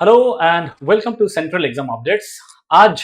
Hello and welcome to central exam updates. आज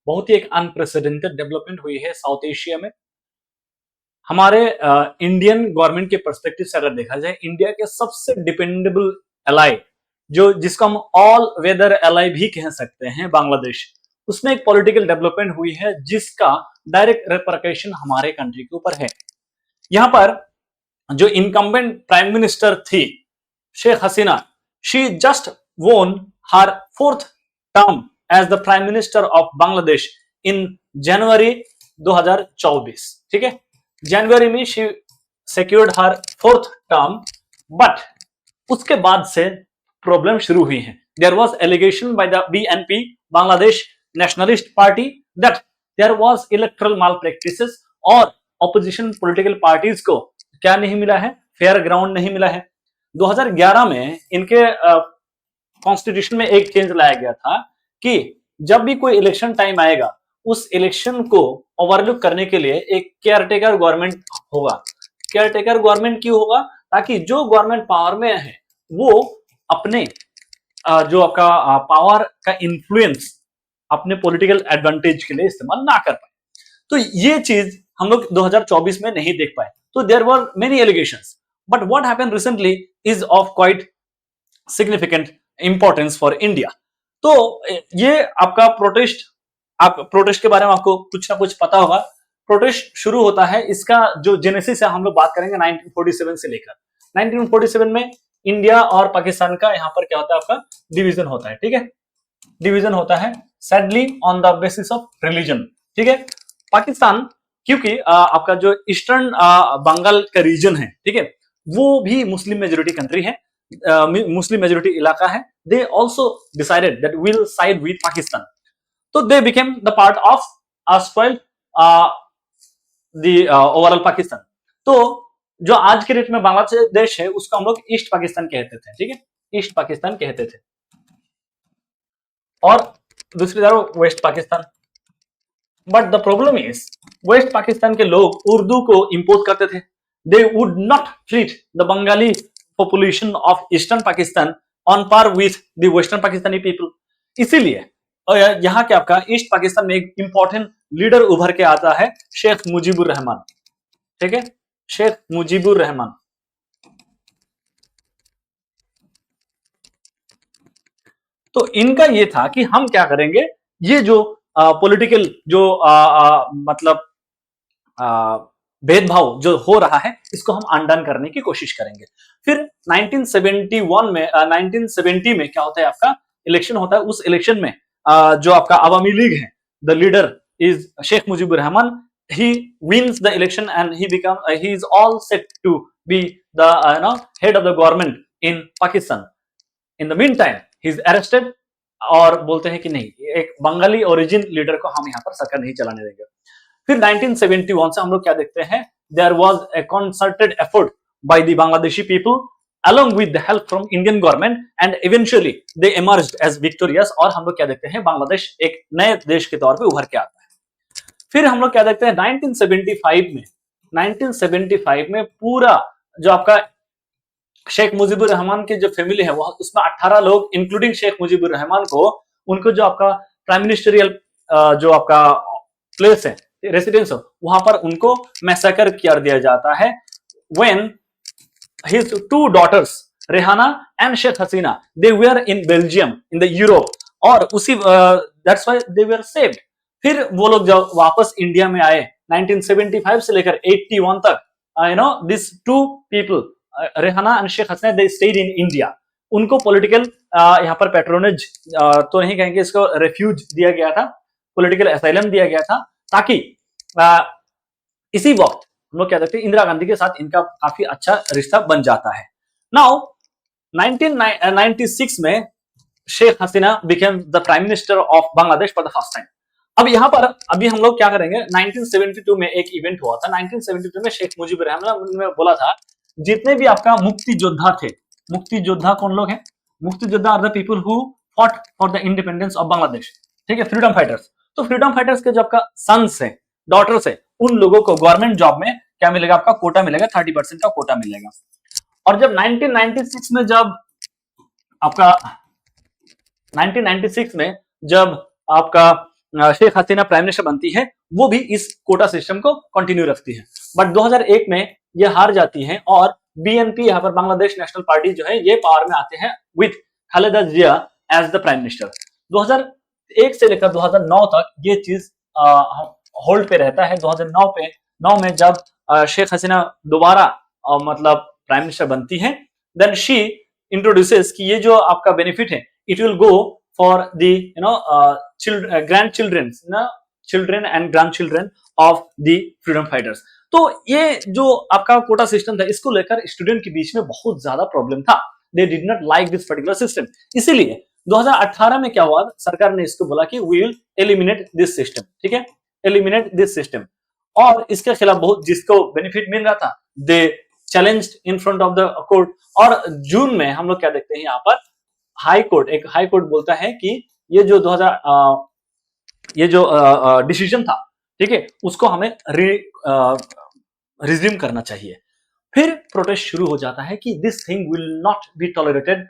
बहुत ही एक अनप्रेसिडेंटेड डेवलपमेंट हुई है साउथ एशिया में। हमारे इंडियन गवर्नमेंट के पर्सपेक्टिव से अगर देखा जाए, इंडिया के सबसे डिपेंडेबल एलाई, जो जिसको हम ऑल वेदर एलाई भी कह सकते हैं, बांग्लादेश, उसमें एक पॉलिटिकल डेवलपमेंट हुई है जिसका डायरेक्ट रिपरकशन हमारे कंट्री के ऊपर है। यहाँ पर जो इनकम्बेंट प्राइम मिनिस्टर थी Sheikh Hasina, she just won her fourth term as the prime minister of Bangladesh in January 2024। ठीक है, जनवरी में she secured her fourth term, but उसके बाद से प्रॉब्लम शुरू हुई है। There was allegation by the BNP, Bangladesh Nationalist Party, that there was electoral malpractices और opposition political parties को क्या नहीं मिला है, फेयर ग्राउंड नहीं मिला है। 2011 में इनके कॉन्स्टिट्यूशन में एक चेंज लाया गया था कि जब भी कोई इलेक्शन टाइम आएगा, उस इलेक्शन को ओवरलुक करने के लिए एक केयरटेकर गवर्नमेंट होगा। केयरटेकर गवर्नमेंट क्यों होगा? ताकि जो गवर्नमेंट पावर में है वो अपने जो आपका पावर का इन्फ्लुएंस अपने पॉलिटिकल एडवांटेज के लिए इस्तेमाल ना कर पाए। तो ये चीज हम लोग 2024 में नहीं देख पाए। तो there were many allegations, but what happened recently is of quite significant importance for India. तो ये आपका प्रोटेस्ट के बारे में आपको कुछ ना कुछ पता होगा। प्रोटेस्ट शुरू होता है, इसका जो जेनेसिस है हम लोग बात करेंगे 1947 से लेकर। 1947 में इंडिया और पाकिस्तान का यहाँ पर क्या होता है, आपका डिवीजन होता है। ठीक है, डिवीजन होता है sadly on the basis of religion. ठीक है, पाकिस्तान क्योंकि आपका जो ईस्टर्न बंगाल का रीजन है, ठीक है, वो भी मुस्लिम मेजोरिटी कंट्री है, मुस्लिम मेजोरिटी इलाका है। They also decided that will side with Pakistan. तो they became the part of अस्पाइल द ओवरऑल पाकिस्तान। तो जो आज के डेट में बांग्लादेश है उसको हम लोग ईस्ट पाकिस्तान कहते थे। ठीक है, ईस्ट पाकिस्तान कहते थे, और दूसरी तरफ west Pakistan. But the problem is west Pakistan के लोग उर्दू को इंपोज करते थे। They would not treat the Bengali population of eastern Pakistan on par with the western Pakistani people। इसीलिए यहाँ के आपका ईस्ट पाकिस्तान में एक इंपॉर्टेंट लीडर उभर के आता है, शेख मुजीबुर रहमान। ठीक है, शेख मुजीबुर रहमान। तो इनका ये था कि हम क्या करेंगे, ये जो पॉलिटिकल जो मतलब भेदभाव जो हो रहा है इसको हम अनडन करने की कोशिश करेंगे। फिर 1971 में 1970 में क्या होता है, आपका इलेक्शन होता है। उस इलेक्शन में जो आपका अवामी लीग है, the leader is Sheikh Mujibur Rahman. he wins the election and he is all set to be the head of the government in Pakistan। in the meantime he is arrested और बोलते हैं कि नहीं, एक बंगाली ओरिजिन लीडर को हम यहाँ पर सरकार नहीं चलाने देंगे। फिर 1971 से हम लोग क्या देखते हैं, there was a concerted effort by the Bangladeshi people along with the help from Indian government and eventually they emerged as victorious। और हम लोग क्या देखते हैं, बांग्लादेश एक नए देश के तौर पे उभर के आता है। फिर हम लोग क्या देखते हैं 1975 में पूरा जो आपका शेख मुजीबुर रहमान की जो फैमिली है वो, उसमें 18 लोग इंक्लूडिंग शेख मुजीबुर रहमान को, उनको जो आपका प्राइम मिनिस्टरियल जो आपका प्लेस है, रेसिडेंस हो, वहां पर उनको मैसेकर कर दिया जाता है। when his two daughters Rehana and Sheikh Hasina they were in Belgium in the Europe, और उसी that's why they were saved। फिर वो लोग जब वापस इंडिया में आए 1975 से लेकर 81 तक, these two people Rehana and Sheikh Hasina they stayed in India। उनको पॉलिटिकल यहाँ पर पैट्रोनेज तो नहीं कहेंगे, इसको रेफ्यूज दिया गया था, पॉलिटिकल असाइलम दिया गया था, ताकि इसी वक्त हम लोग क्या देखते हैं, इंदिरा गांधी के साथ इनका काफी अच्छा रिश्ता बन जाता है। नाउ 1996 में Sheikh Hasina became the prime minister of Bangladesh for the first time. अब यहाँ पर अभी हम लोग क्या करेंगे, 1972 में एक इवेंट हुआ था। 1972 में शेख मुजीबुर रहमान ने बोला था, जितने भी आपका मुक्ति योद्धा थे, मुक्ति योद्धा कौन लोग हैं, मुक्ति योद्धा are the people who fought for the independence of Bangladesh. ठीक है, फ्रीडम फाइटर्स। तो फ्रीडम फाइटर्स के जो आपका सन्स है, डॉटर्स है, उन लोगों को गवर्नमेंट जॉब में क्या मिलेगा, आपका कोटा मिलेगा, 30% का कोटा मिलेगा। और जब 1996 में जब आपका 1996 में जब आपका शेख हसीना प्राइम मिनिस्टर बनती है, वो भी इस कोटा सिस्टम को कंटिन्यू रखती है। बट 2001 में ये हार जाती हैं और बीएनपी यहाँ पर बांग्लादेश नेशनल पार्टी जो है ये पावर में आते हैं with Khaleda Zia as the prime minister. 2001 से लेकर 2009 तक ये चीज होल्ड पे रहता है। 2009 में जब शेख हसीना दोबारा मतलब प्राइम मिनिस्टर बनती है, देन शी इंट्रोड्यूसेस कि ये जो आपका बेनिफिट है it will go for the grand children children and grand children of the freedom fighters. तो ये जो आपका कोटा सिस्टम था इसको लेकर स्टूडेंट के बीच में बहुत ज्यादा प्रॉब्लम था। They did not like this particular system. इसीलिए 2018 में क्या हुआ, सरकार ने इसको बोला कि we will eliminate this system. ठीक है, एलिमिनेट दिस सिस्टम। और इसके खिलाफ बहुत जिसको बेनिफिट मिल रहा था they challenged in front of the court. और जून में हम लोग क्या देखते हैं यहाँ पर हाई कोर्ट बोलता है कि ये जो 2000 ये जो डिसीजन था, ठीक है, उसको हमें रिज्यूम करना चाहिए। फिर प्रोटेस्ट शुरू हो जाता है कि this thing will not be tolerated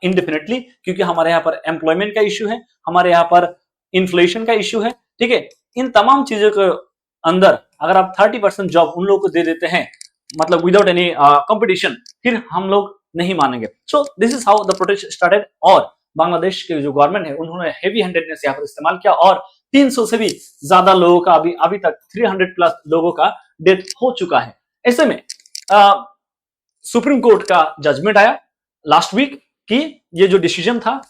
indefinitely, क्योंकि हमारे यहाँ पर एम्प्लॉयमेंट का इश्यू है, हमारे यहाँ पर इन्फ्लेशन का इश्यू है। ठीक है, इन तमाम चीजों के अंदर अगर आप 30% जॉब उन लोगों को दे देते हैं मतलब विदाउट एनी कंपटीशन, फिर हम लोग नहीं मानेंगे। So this is how the protest started. और बांग्लादेश के जो गवर्नमेंट है उन्होंने हेवी हैंडेडनेस यहाँ पर इस्तेमाल किया और 300 से भी ज्यादा लोगों का अभी तक 300 प्लस लोगों का डेथ हो चुका है। ऐसे में सुप्रीम कोर्ट का जजमेंट आया लास्ट वीक कि ये जो डिसीजन था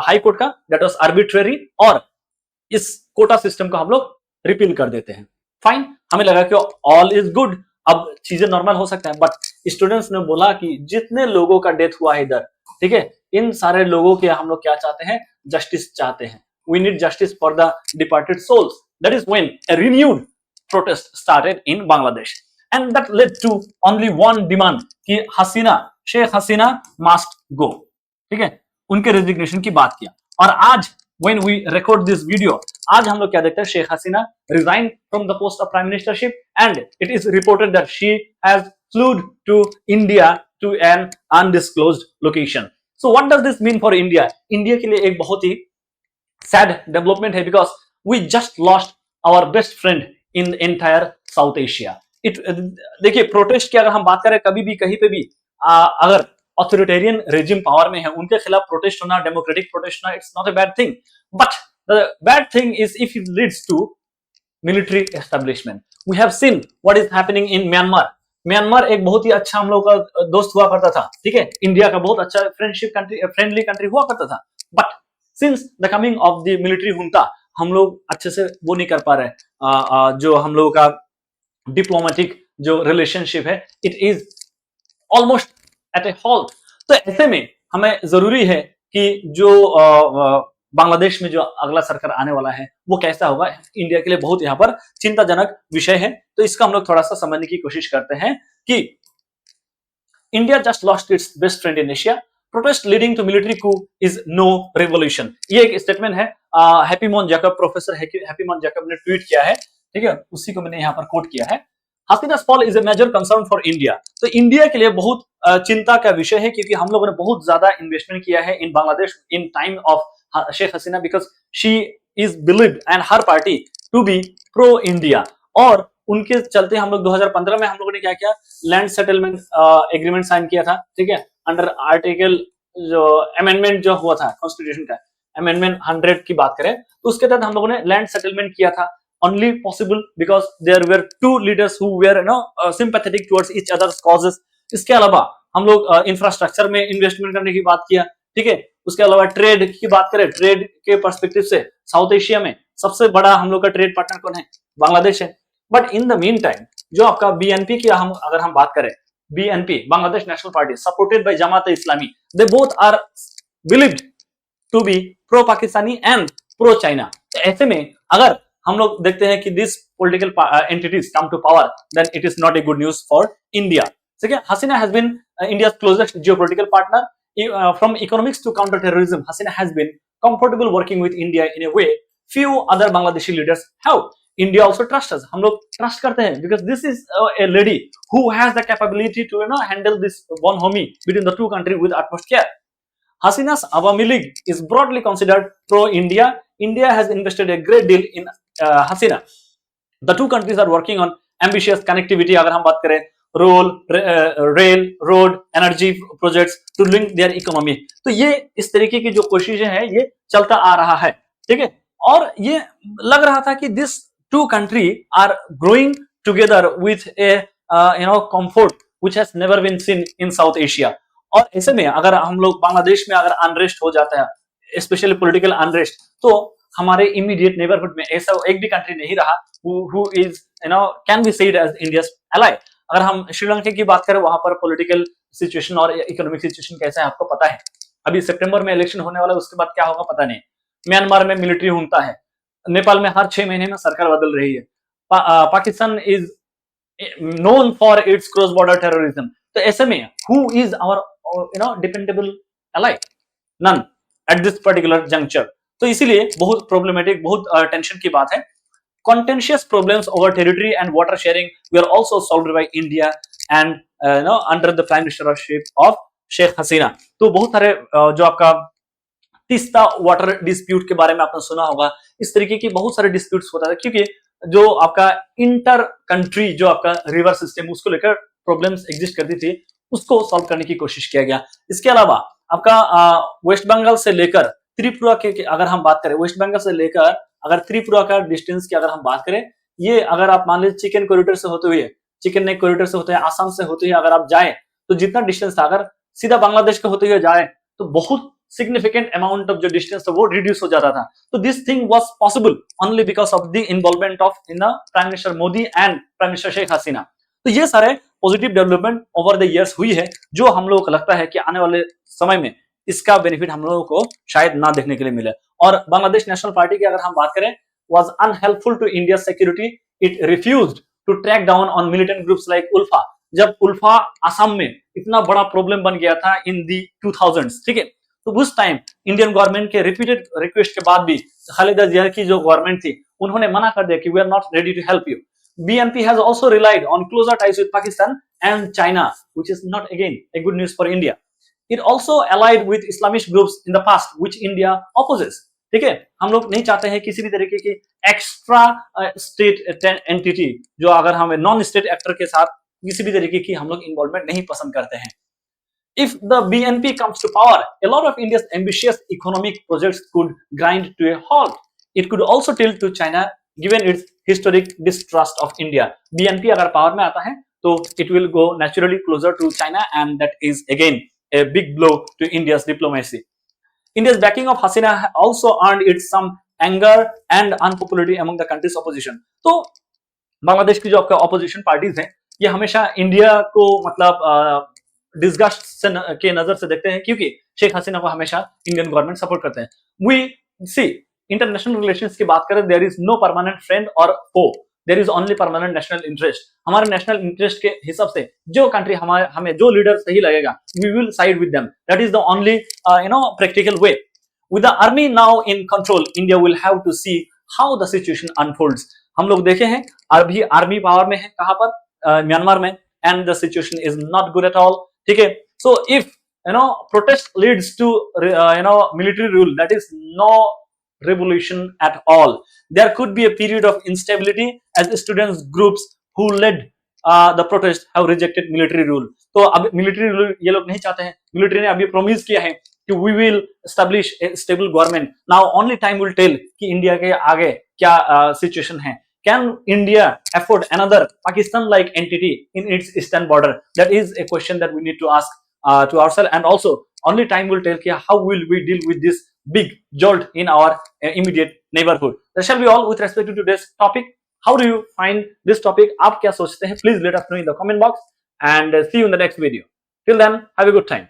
हाई कोर्ट का दैट वाज आर्बिट्रेरी और इस कोटा सिस्टम को हम लोग रिपील कर देते हैं। फाइन, हमें लगा कि ऑल इज गुड, अब चीजें नॉर्मल हो सकता है। बट स्टूडेंट्स ने बोला कि जितने लोगों का डेथ हुआ है इधर, ठीक है, इन सारे लोगों के हम लोग क्या चाहते हैं, जस्टिस चाहते हैं। We need justice for the departed souls. That is when a renewed protest started in Bangladesh and that led to only one demand कि शेख हसीना must go। ठीक है, उनके रेजिग्नेशन की बात किया। और आज when we record this video, आज हम लोग क्या देखते हैं, Sheikh Hasina resigned from the post of prime ministership and it is reported that she has flew to India to an undisclosed location। So what does this mean for India? India के लिए एक बहुत ही सैड डेवलपमेंट है because we just lost our best friend in entire South Asia. देखिए, protest की अगर हम बात करें कभी भी कहीं पे भी अगर ऑथोरिटेरियन रेजिम पावर में है उनके खिलाफ प्रोटेस्ट होना, डेमोक्रेटिक प्रोटेस्ट होना, it's not a bad thing. But the bad thing is if it leads to military establishment. We have seen what is happening in Myanmar. Myanmar एक बहुत ही अच्छा हम लोग का दोस्त हुआ करता था, ठीक है, इंडिया का बहुत अच्छा फ्रेंडली कंट्री हुआ करता था। But since the coming of the military junta हम लोग अच्छे से वो नहीं कर पा रहे। जो हम लोगों का डिप्लोमेटिक जो रिलेशनशिप है it is almost at a halt. तो ऐसे में हमें जरूरी है कि जो बांग्लादेश में जो अगला सरकार आने वाला है वो कैसा होगा, इंडिया के लिए बहुत यहाँ पर चिंताजनक विषय है। तो इसका हम लोग थोड़ा सा समझने की कोशिश करते हैं कि India just lost its best friend in Asia, protest leading to military coup is no revolution. ये एक स्टेटमेंट है हैप्पी मोहन जैकब, प्रोफेसर हैप्पी मोहन जैकब ने ट्वीट किया है, ठीक है, उसी को मैंने यहाँ पर कोट किया है। हसीना's fall is a major concern for India। तो इंडिया के लिए बहुत चिंता का विषय है क्योंकि हम लोगों ने बहुत ज्यादा इन्वेस्टमेंट किया है in Bangladesh in time of Sheikh Hasina because she is believed and her party to be pro India. और उनके चलते हम लोग 2015 में हम लोगों ने क्या किया, लैंड सेटलमेंट एग्रीमेंट साइन किया था, ठीक है, अंडर आर्टिकल जो अमेंडमेंट जो हुआ था कॉन्स्टिट्यूशन का अमेंडमेंट 100 की बात करें तो उसके तहत हम लोगों ने लैंड सेटलमेंट किया था। Only possible because there were two leaders who were sympathetic towards each other's causes। इसके अलावा हम लोग इंफ्रास्ट्रक्चर में इन्वेस्टमेंट करने की बात किया, ठीक है। उसके अलावा ट्रेड की बात करें, ट्रेड के पर्सपेक्टिव से साउथ एशिया में सबसे बड़ा हम लोग का ट्रेड पार्टनर कौन है, बांग्लादेश है। But in the mean time जो आपका बीएनपी की अगर हम बात करें, BNP Bangladesh national party supported by Jamaat Islami, they both are believed to be pro Pakistani and pro China. ऐसे में अगर हम लोग देखते हैं कि this political entities come to power then it is not a good news for India. ठीक है, Hasina has been India's closest geopolitical partner from economics to counter terrorism. Hasina has been comfortable working with India in a way few other Bangladeshi leaders have। India also trusts us, हम लोग trust करते हैं because this is a lady who has the capability to handle this bonhomie between the two countries with utmost care। Hasina's Awami League is broadly considered pro-India. India has invested a great deal in Hasina. The two countries are working on ambitious connectivity. अगर हम बात करें rail, road, energy projects to link their economy, तो ये इस तरीके की जो कोशिशें हैं ये चलता आ रहा है, ठीक है। और ये लग रहा था कि this two country are growing together with a comfort which has never been seen in South Asia. और ऐसे में अगर हम लोग बांग्लादेश में अगर अनरेस्ट हो जाता है, स्पेशली पॉलिटिकल अनरेस्ट, तो हमारे इमीडिएट नेबरहुड में ऐसा एक भी कंट्री नहीं रहा who is can be said as India's ally। अगर हम श्रीलंका की बात करें, वहां पर पॉलिटिकल सिचुएशन और इकोनॉमिक सिचुएशन कैसा है आपको पता है। अभी सितंबर में इलेक्शन होने वाला है, उसके बाद क्या होगा पता नहीं। म्यांमार में मिलिट्री हुंता है, नेपाल में हर 6 महीने में सरकार बदल रही है, Pakistan is known for its cross border terrorism. तो ऐसे में who is our dependable ally? None at this particular juncture. तो इसीलिए बहुत प्रॉब्लमेटिक, बहुत टेंशन की बात है। Contentious problems over territory and water sharing were also solved by India and under the prime ministership of Sheikh Hasina। तो बहुत सारे जो आपका तीस्ता वाटर डिस्प्यूट के बारे में आपने सुना होगा, इस तरीके की बहुत सारे डिस्प्यूट्स होता है, क्योंकि जो आपका इंटर कंट्री जो आपका रिवर सिस्टम उसको लेकर प्रॉब्लम्स एग्जिस्ट करती थी, उसको सॉल्व करने की कोशिश किया गया। इसके अलावा आपका वेस्ट बंगाल से लेकर त्रिपुरा के अगर हम बात करें, वेस्ट बंगाल से लेकर अगर त्रिपुरा का डिस्टेंस की अगर हम बात करें, ये अगर आप मान लीजिए चिकन कॉरिडोर से होते हुए, चिकन नेक कॉरिडोर से होते हुए, आसाम से होते हुए अगर आप जाएं, तो जितना डिस्टेंस था अगर सीधा बांग्लादेश के होते हुए जाए तो बहुत सिग्निफिकेंट अमाउंट ऑफ जो डिस्टेंस था वो रिड्यूस हो जाता था। तो this thing was possible only because of the involvement of prime minister Modi and prime minister Sheikh Hasina. तो ये सारे positive development over the years हुई है, जो हम लोगों को लगता है कि आने वाले समय में इसका बेनिफिट हम लोगों को शायद ना देखने के लिए मिले। और बांग्लादेश नेशनल पार्टी की अगर हम बात करें, was unhelpful to India's security. It refused to track down on militant groups like ULFA. जब उल्फा असम में इतना बड़ा प्रॉब्लम बन गया था इन दी 2000s, ठीक है, तो उस टाइम इंडियन गवर्नमेंट के रिपीटेड रिक्वेस्ट के बाद भी खालिदा जिया की जो गवर्नमेंट थी उन्होंने मना कर दिया कि we are not ready to help you. BNP has also relied on closer ties with Pakistan and China, which is not again a good news for India. It also allied with Islamist groups in the past, which India opposes। ठीक है, हम लोग नहीं चाहते हैं किसी भी तरीके की एक्स्ट्रा स्टेट एंटिटी, जो अगर हमें नॉन स्टेट एक्टर के साथ किसी भी तरीके की हम लोग इन्वॉल्वमेंट नहीं पसंद करते हैं। If the BNP comes to power, a lot of India's ambitious economic projects could grind to a halt. It could also tilt to China, given its historic distrust of India। BNP अगर power में आता है तो it will go naturally closer to China, and that is again a big blow to India's diplomacy। India's backing of Hasina also earned it some anger and unpopularity among the country's opposition। तो बांग्लादेश की जो आपका opposition parties हैं, ये हमेशा India को मतलब disgust के नजर से देखते हैं, क्योंकि शेख हसीना को हमेशा इंडियन गवर्नमेंट सपोर्ट करते हैं। वी सी इंटरनेशनल रिलेशंस की बात करें, there is no permanent friend और foe, there is only permanent national interest. हमारे नेशनल इंटरेस्ट के हिसाब से जो कंट्री हमें जो लीडर सही लगेगा, we will side with them. That is the only practical way. With the army now in control, India will have to see how the situation unfolds. हम लोग देखे हैं अभी आर्मी पावर में है, कहां पर? म्यांमार में, and the situation is not good at all. ठीक है, so if protest leads to military rule, that is no revolution at all। There could be a period of instability as students groups who led the protest have rejected military rule। तो अब military rule ये लोग नहीं चाहते हैं। military ने अभी promise किया है कि we will establish a stable government। now only time will tell कि इंडिया के आगे क्या situation है। Can India afford another Pakistan-like entity in its eastern border? That is a question that we need to ask to ourselves, and also only time will tell how will we deal with this big jolt in our immediate neighborhood। That shall be all with respect to today's topic। How do you find this topic? आप क्या सोचते हैं? Please let us know in the comment box, and see you in the next video। Till then, have a good time।